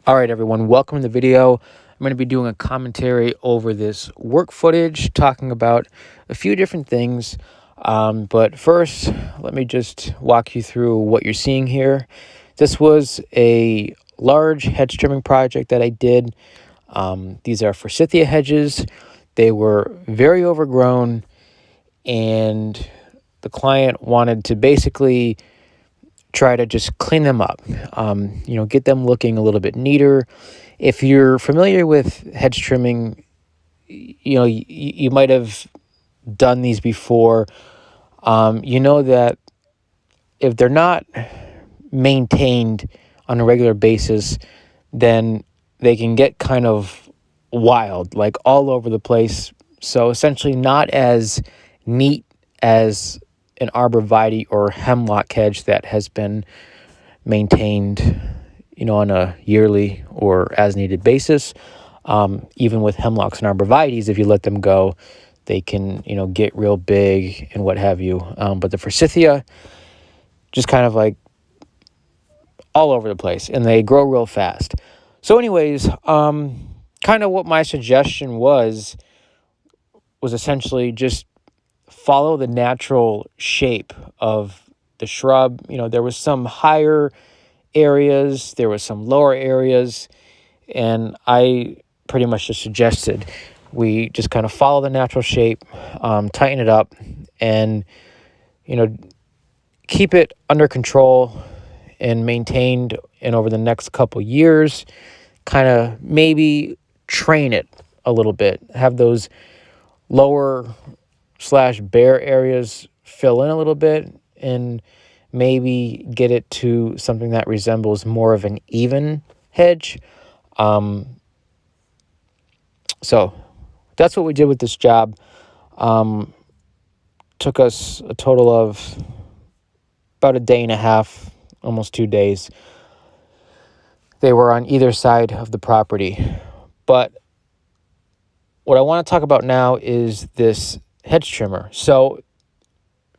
All right, everyone, welcome to the video. I'm going to be doing a commentary over this work footage, talking about a few different things. But first, let me just walk you through what you're seeing here. This was a large hedge trimming project that I did. These are forsythia hedges. They were very overgrown, and the client wanted to basically try to just clean them up, get them looking a little bit neater. If you're familiar with hedge trimming, you might have done these before. You know that if they're not maintained on a regular basis, then they can get kind of wild, like all over the place. So essentially not as neat as an arborvitae or hemlock hedge that has been maintained, on a yearly or as needed basis. Even with hemlocks and arborvitaes, if you let them go, they can, get real big and what have you. But the forsythia, just kind of like all over the place, and they grow real fast. So anyways, kind of what my suggestion was essentially just follow the natural shape of the shrub. There was some higher areas, there was some lower areas, and I pretty much just suggested we just kind of follow the natural shape, tighten it up, and keep it under control and maintained. And over the next couple years, kind of maybe train it a little bit, have those lower/bare areas fill in a little bit, and maybe get it to something that resembles more of an even hedge. So that's what we did with this job. Took us a total of about a day and a half, almost 2 days. They were on either side of the property. But what I want to talk about now is this hedge trimmer. So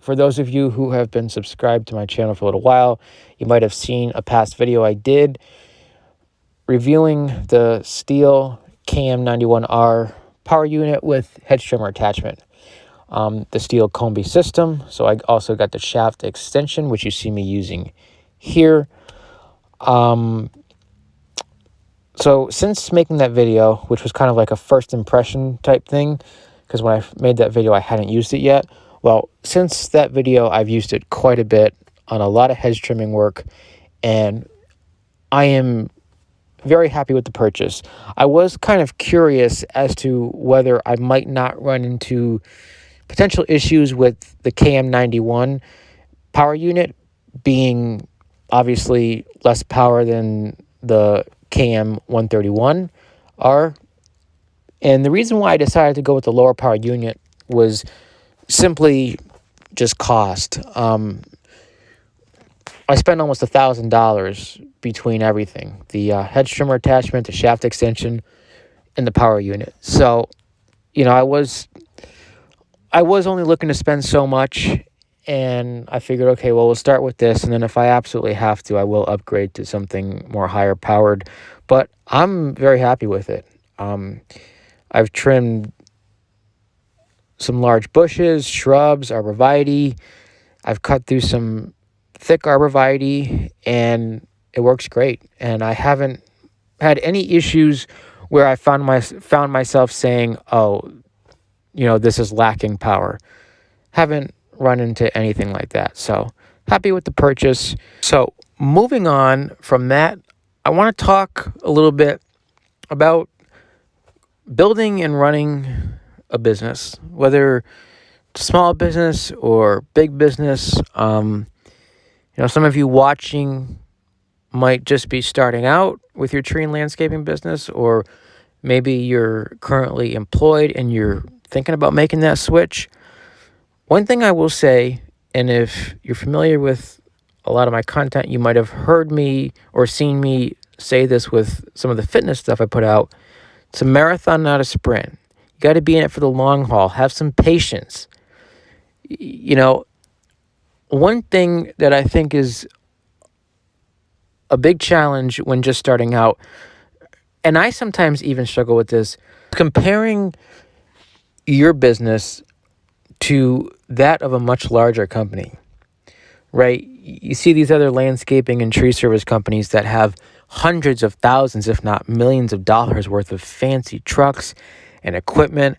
for those of you who have been subscribed to my channel for a little while, you might have seen a past video I did reviewing the STIHL KM91R power unit with hedge trimmer attachment. The STIHL kombisystem. So I also got the shaft extension, which you see me using here. So since making that video, which was kind of like a first impression type thing, because when I made that video, I hadn't used it yet. Well, since that video, I've used it quite a bit on a lot of hedge trimming work, and I am very happy with the purchase. I was kind of curious as to whether I might not run into potential issues with the KM91 power unit being obviously less power than the KM131R. And the reason why I decided to go with the lower power unit was simply just cost. I spent almost $1,000 between everything, the hedge trimmer attachment, the shaft extension, and the power unit. So, I was only looking to spend so much, and I figured, okay, well, we'll start with this, and then if I absolutely have to, I will upgrade to something more higher powered. But I'm very happy with it. I've trimmed some large bushes, shrubs, arborvitae. I've cut through some thick arborvitae, and it works great. And I haven't had any issues where I found myself saying, oh, this is lacking power. Haven't run into anything like that. So happy with the purchase. So moving on from that, I want to talk a little bit about building and running a business, whether it's a small business or big business. Some of you watching might just be starting out with your tree and landscaping business, or maybe you're currently employed and you're thinking about making that switch. One thing I will say, and if you're familiar with a lot of my content, you might have heard me or seen me say this with some of the fitness stuff I put out. It's a marathon, not a sprint. You got to be in it for the long haul. Have some patience. One thing that I think is a big challenge when just starting out, And I sometimes even struggle with this, comparing your business to that of a much larger company, right? You see these other landscaping and tree service companies that have hundreds of thousands, if not millions of dollars worth of fancy trucks and equipment,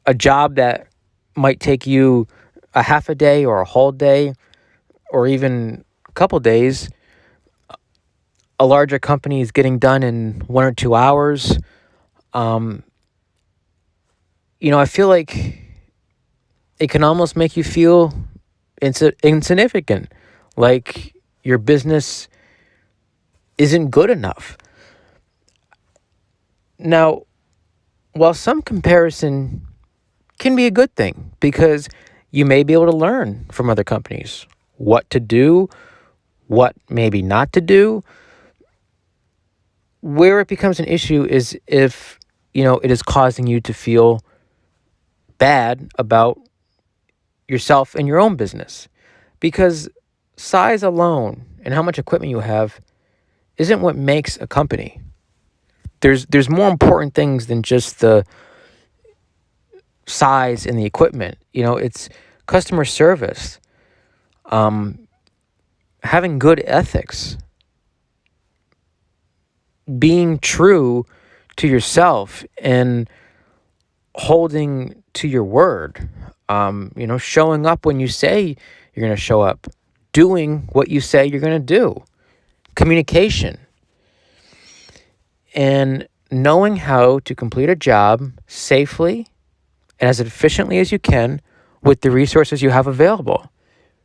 a job that might take you a half a day or a whole day or even a couple days. A larger company is getting done in 1 or 2 hours. I feel like it can almost make you feel insignificant, like your business isn't good enough. Now, while some comparison can be a good thing because you may be able to learn from other companies what to do, what maybe not to do, where it becomes an issue is if, it is causing you to feel bad about yourself and your own business. Because size alone and how much equipment you have isn't what makes a company. There's more important things than just the size and the equipment. It's customer service, having good ethics, being true to yourself and holding to your word, showing up when you say you're going to show up, doing what you say you're going to do, communication, and knowing how to complete a job safely and as efficiently as you can with the resources you have available.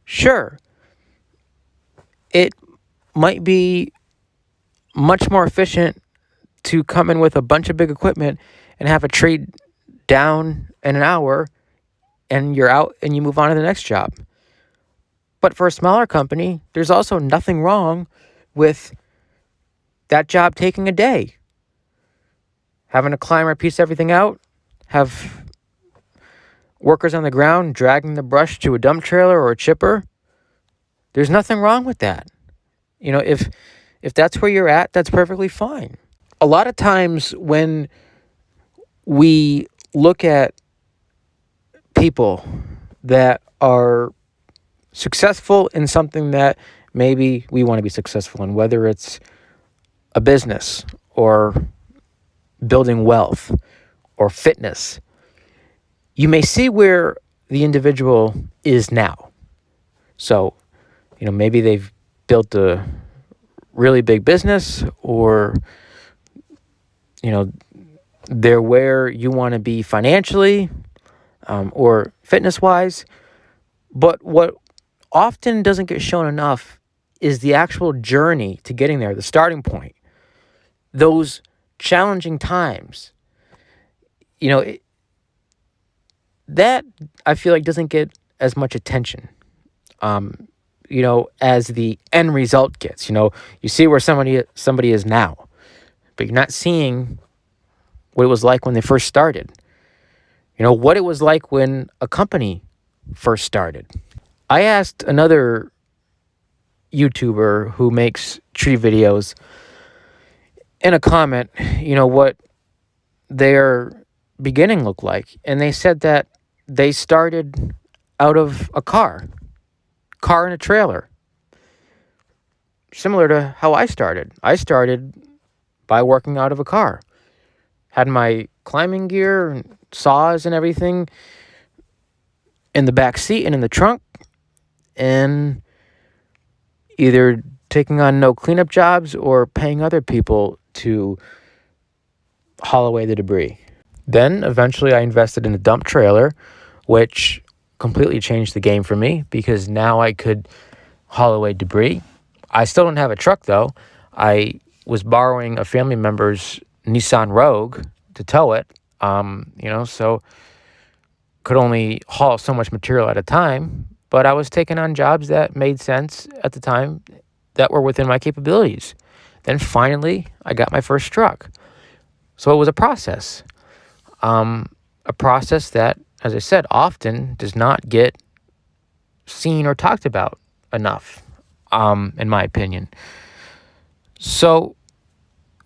Sure, it might be much more efficient to come in with a bunch of big equipment and have a tree down in an hour and you're out and you move on to the next job. But for a smaller company, there's also nothing wrong with that job taking a day. Having a climber piece everything out, have workers on the ground dragging the brush to a dump trailer or a chipper. There's nothing wrong with that. If that's where you're at, that's perfectly fine. A lot of times when we look at people that are successful in something that maybe we want to be successful in, whether it's a business or building wealth or fitness, you may see where the individual is now. So, maybe they've built a really big business, or, they're where you want to be financially or fitness-wise. But what often doesn't get shown enough is the actual journey to getting there, the starting point, those challenging times. That I feel like doesn't get as much attention, as the end result gets. You see where somebody is now, but you're not seeing what it was like when they first started. What it was like when a company first started. I asked another YouTuber who makes tree videos in a comment, what their beginning looked like. And they said that they started out of a car and a trailer. Similar to how I started. I started by working out of a car. Had my climbing gear and saws and everything in the back seat and in the trunk, and either taking on no cleanup jobs or paying other people to haul away the debris. Then eventually I invested in a dump trailer, which completely changed the game for me because now I could haul away debris. I still don't have a truck though. I was borrowing a family member's Nissan Rogue to tow it, so could only haul so much material at a time, but I was taking on jobs that made sense at the time that were within my capabilities. Then finally, I got my first truck. So it was a process that, as I said, often does not get seen or talked about enough, in my opinion. So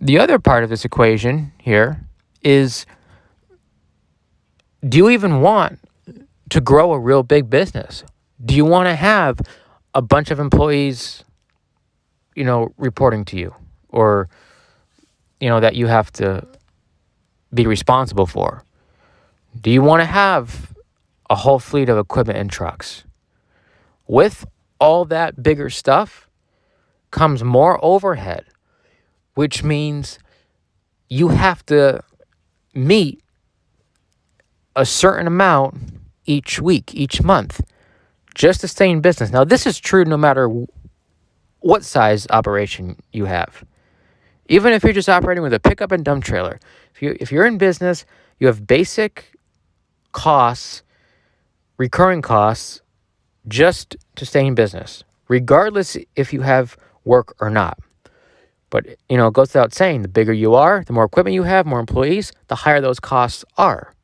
The other part of this equation here is, do you even want to grow a real big business? Do you want to have a bunch of employees, reporting to you, or, that you have to be responsible for? Do you want to have a whole fleet of equipment and trucks? With all that bigger stuff comes more overhead, which means you have to meet a certain amount each week, each month, just to stay in business. Now, this is true no matter what size operation you have. Even if you're just operating with a pickup and dump trailer, if you're in business, you have basic costs, recurring costs, just to stay in business, regardless if you have work or not. But, it goes without saying, the bigger you are, the more equipment you have, more employees, the higher those costs are.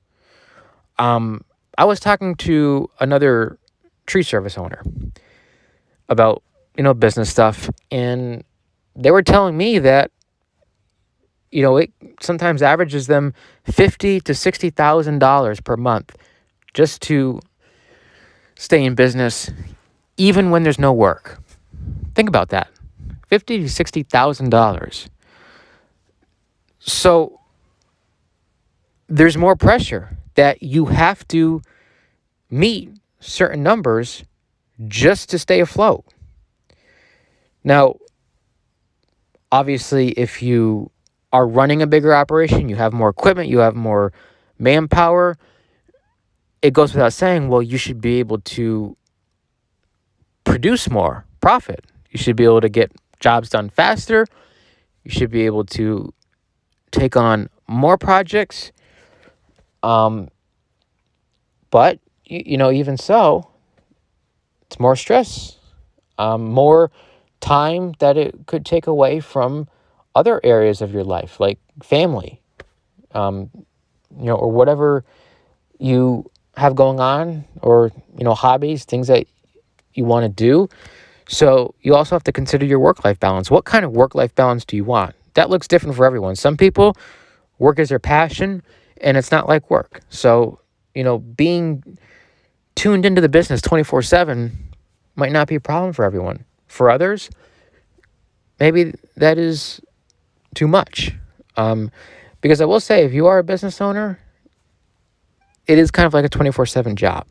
I was talking to another tree service owner about, business stuff, and they were telling me that, it sometimes averages them $50,000 to $60,000 per month just to stay in business, even when there's no work. Think about that. $50,000 to $60,000. So there's more pressure that you have to meet certain numbers just to stay afloat. Now, obviously, if you are running a bigger operation, you have more equipment, you have more manpower, it goes without saying, well, you should be able to produce more profit. You should be able to get jobs done faster. You should be able to take on more projects. But, even so, it's more stress, more time that it could take away from other areas of your life, like family, or whatever you have going on, or, hobbies, things that you want to do. So you also have to consider your work-life balance. What kind of work-life balance do you want? That looks different for everyone. Some people, work is their passion, and it's not like work. So, being tuned into the business 24/7 might not be a problem for everyone. For others, maybe that is too much. Because I will say, if you are a business owner, it is kind of like a 24/7 job.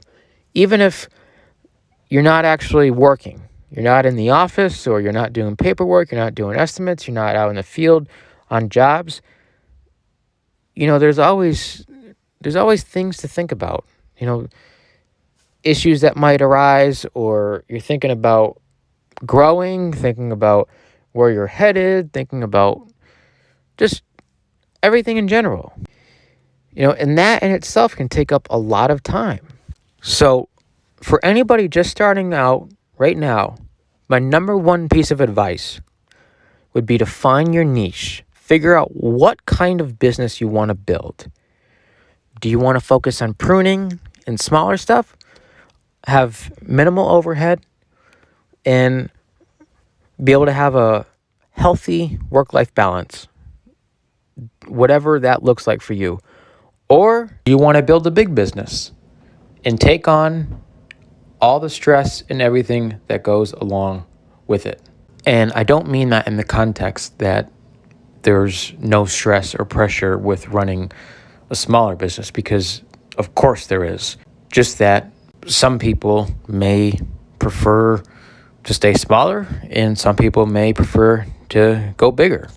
Even if you're not actually working, you're not in the office, or you're not doing paperwork, you're not doing estimates, you're not out in the field on jobs, there's always things to think about, issues that might arise, or you're thinking about growing, thinking about where you're headed, thinking about just everything in general. And that in itself can take up a lot of time. So for anybody just starting out right now, my number one piece of advice would be to find your niche. Figure out what kind of business you want to build. Do you want to focus on pruning and smaller stuff? Have minimal overhead and be able to have a healthy work-life balance, whatever that looks like for you. Or do you want to build a big business and take on all the stress and everything that goes along with it? And I don't mean that in the context that there's no stress or pressure with running a smaller business, because of course there is. Just that some people may prefer to stay smaller, and some people may prefer to go bigger.